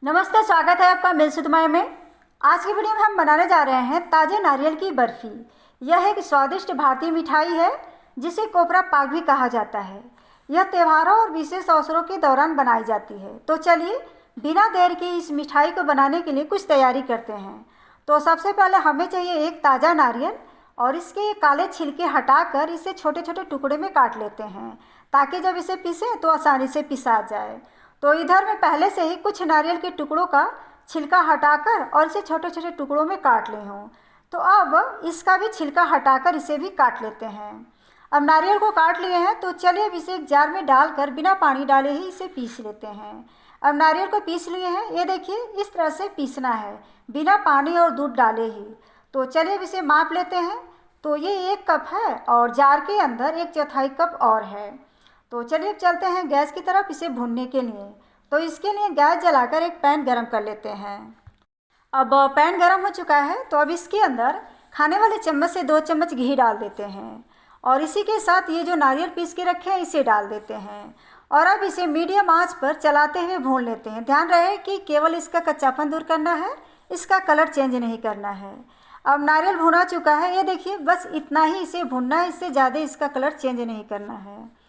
नमस्ते, स्वागत है आपका मिल सुधमय में। आज की वीडियो में हम बनाने जा रहे हैं ताजे नारियल की बर्फ़ी। यह एक स्वादिष्ट भारतीय मिठाई है जिसे कोपरा पाक भी कहा जाता है। यह त्योहारों और विशेष अवसरों के दौरान बनाई जाती है। तो चलिए बिना देर के इस मिठाई को बनाने के लिए कुछ तैयारी करते हैं। तो सबसे पहले हमें चाहिए एक ताज़ा नारियल और इसके काले छिलके हटाकर इसे छोटे छोटे टुकड़े में काट लेते हैं ताकि जब इसे पीसें तो आसानी से पिसा जाए। तो इधर मैं पहले से ही कुछ नारियल के टुकड़ों का छिलका हटाकर और इसे छोटे छोटे टुकड़ों में काट ली हूँ। तो अब इसका भी छिलका हटाकर इसे भी काट लेते हैं। अब नारियल को काट लिए हैं तो चलिए अब इसे एक जार में डालकर बिना पानी डाले ही इसे पीस लेते हैं। अब नारियल को पीस लिए हैं, ये देखिए इस तरह से पीसना है बिना पानी और दूध डाले ही। तो चलिए अब इसे माप लेते हैं। तो ये 1 कप है और जार के अंदर 1/4 कप और है। तो चलिए अब चलते हैं गैस की तरफ इसे भूनने के लिए। तो इसके लिए गैस जलाकर एक पैन गरम कर लेते हैं। अब पैन गरम हो चुका है तो अब इसके अंदर खाने वाले चम्मच से 2 चम्मच घी डाल देते हैं और इसी के साथ ये जो नारियल पीस के रखे हैं इसे डाल देते हैं और अब इसे मीडियम आंच पर चलाते हुए भून लेते हैं। ध्यान रहे कि केवल इसका कच्चापन दूर करना है, इसका कलर चेंज नहीं करना है। अब नारियल भुना चुका है, ये देखिए बस इतना ही इसे भुनना है, इससे ज़्यादा इसका कलर चेंज नहीं करना है।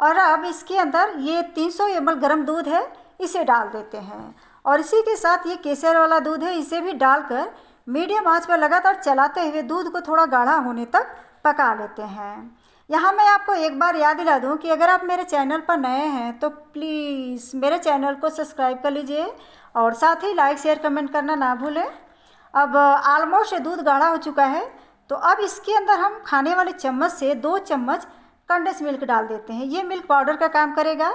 और अब इसके अंदर ये 300 ml गर्म दूध है, इसे डाल देते हैं और इसी के साथ ये केसर वाला दूध है, इसे भी डालकर मीडियम आंच पर लगातार चलाते हुए दूध को थोड़ा गाढ़ा होने तक पका लेते हैं। यहाँ मैं आपको एक बार याद दिला दूँ कि अगर आप मेरे चैनल पर नए हैं तो प्लीज़ मेरे चैनल को सब्सक्राइब कर लीजिए और साथ ही लाइक शेयर कमेंट करना ना भूलें। अब ऑलमोस्ट दूध गाढ़ा हो चुका है तो अब इसके अंदर हम खाने वाले चम्मच से 2 चम्मच कंडेंस मिल्क डाल देते हैं। ये मिल्क पाउडर का काम करेगा।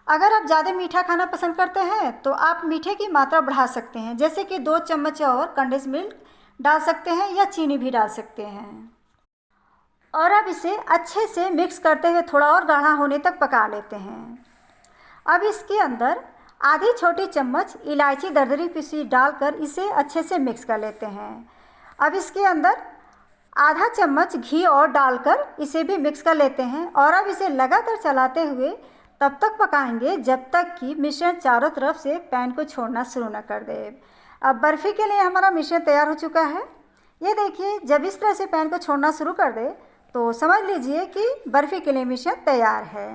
अगर आप ज़्यादा मीठा खाना पसंद करते हैं तो आप मीठे की मात्रा बढ़ा सकते हैं, जैसे कि 2 चम्मच और कंडेंस मिल्क डाल सकते हैं या चीनी भी डाल सकते हैं। और अब इसे अच्छे से मिक्स करते हुए थोड़ा और गाढ़ा होने तक पका लेते हैं। अब इसके अंदर आधी छोटी चम्मच इलायची दरदरी पीसी डालकर इसे अच्छे से मिक्स कर लेते हैं। अब इसके अंदर आधा चम्मच घी और डालकर इसे भी मिक्स कर लेते हैं और अब इसे लगातार चलाते हुए तब तक पकाएंगे जब तक कि मिश्रण चारों तरफ से पैन को छोड़ना शुरू न कर दे। अब बर्फ़ी के लिए हमारा मिश्रण तैयार हो चुका है। ये देखिए जब इस तरह से पैन को छोड़ना शुरू कर दे तो समझ लीजिए कि बर्फ़ी के लिए मिश्रण तैयार है।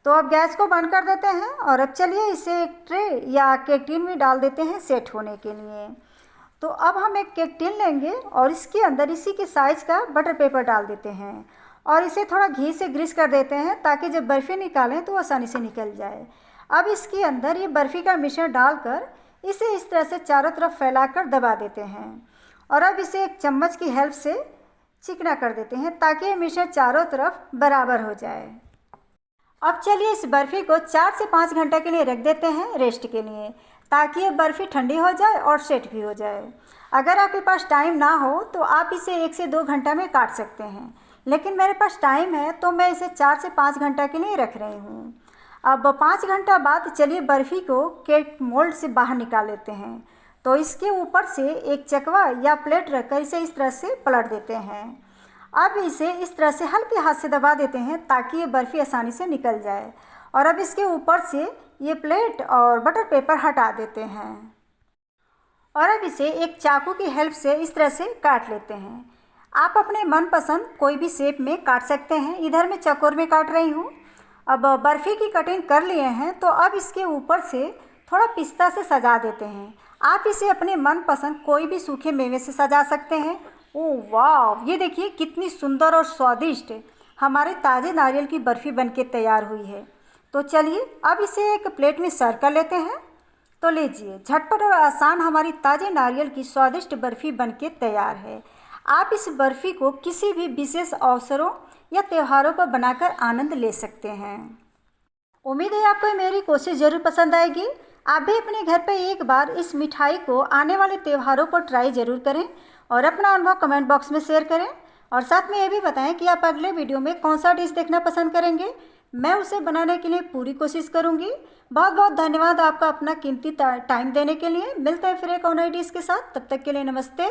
तो अब गैस को बंद कर देते हैं और अब चलिए इसे एक ट्रे या केक टिन में डाल देते हैं सेट होने के लिए। तो अब हम एक केक टिन लेंगे और इसके अंदर इसी के साइज़ का बटर पेपर डाल देते हैं और इसे थोड़ा घी से ग्रीस कर देते हैं ताकि जब बर्फ़ी निकालें तो आसानी से निकल जाए। अब इसके अंदर ये बर्फ़ी का मिश्रण डालकर इसे इस तरह से चारों तरफ फैलाकर दबा देते हैं और अब इसे एक चम्मच की हेल्प से चिकना कर देते हैं ताकि ये मिश्रण चारों तरफ बराबर हो जाए। अब चलिए इस बर्फ़ी को 4 से 5 घंटे के लिए रख देते हैं रेस्ट के लिए, ताकि ये बर्फ़ी ठंडी हो जाए और सेट भी हो जाए। अगर आपके पास टाइम ना हो तो आप इसे 1 से 2 घंटा में काट सकते हैं, लेकिन मेरे पास टाइम है तो मैं इसे 4 से 5 घंटा के लिए रख रही हूँ। अब 5 घंटा बाद चलिए बर्फ़ी को केक मोल्ड से बाहर निकाल लेते हैं। तो इसके ऊपर से एक चकवा या प्लेट रखकर इसे इस तरह से पलट देते हैं। अब इसे इस तरह से हल्के हाथ से दबा देते हैं ताकि ये बर्फ़ी आसानी से निकल जाए और अब इसके ऊपर से ये प्लेट और बटर पेपर हटा देते हैं और अब इसे एक चाकू की हेल्प से इस तरह से काट लेते हैं। आप अपने मनपसंद कोई भी शेप में काट सकते हैं। इधर मैं चौकोर में काट रही हूँ। अब बर्फ़ी की कटिंग कर लिए हैं तो अब इसके ऊपर से थोड़ा पिस्ता से सजा देते हैं। आप इसे अपने मनपसंद कोई भी सूखे मेवे से सजा सकते हैं। ओह वाह, ये देखिए कितनी सुंदर और स्वादिष्ट हमारे ताज़े नारियल की बर्फ़ी बनके तैयार हुई है। तो चलिए अब इसे एक प्लेट में सर्व कर लेते हैं। तो लीजिए, झटपट और आसान हमारी ताज़े नारियल की स्वादिष्ट बर्फ़ी बनके तैयार है। आप इस बर्फ़ी को किसी भी विशेष अवसरों या त्योहारों पर बनाकर आनंद ले सकते हैं। उम्मीद है आपको मेरी कोशिश ज़रूर पसंद आएगी। आप भी अपने घर पर एक बार इस मिठाई को आने वाले त्योहारों पर ट्राई ज़रूर करें और अपना अनुभव कमेंट बॉक्स में शेयर करें और साथ में ये भी बताएं कि आप अगले वीडियो में कौन सा डिश देखना पसंद करेंगे। मैं उसे बनाने के लिए पूरी कोशिश करूंगी। बहुत बहुत धन्यवाद आपका अपना कीमती टाइम देने के लिए। मिलते हैं फिर एक और नई डिश के साथ, तब तक के लिए नमस्ते।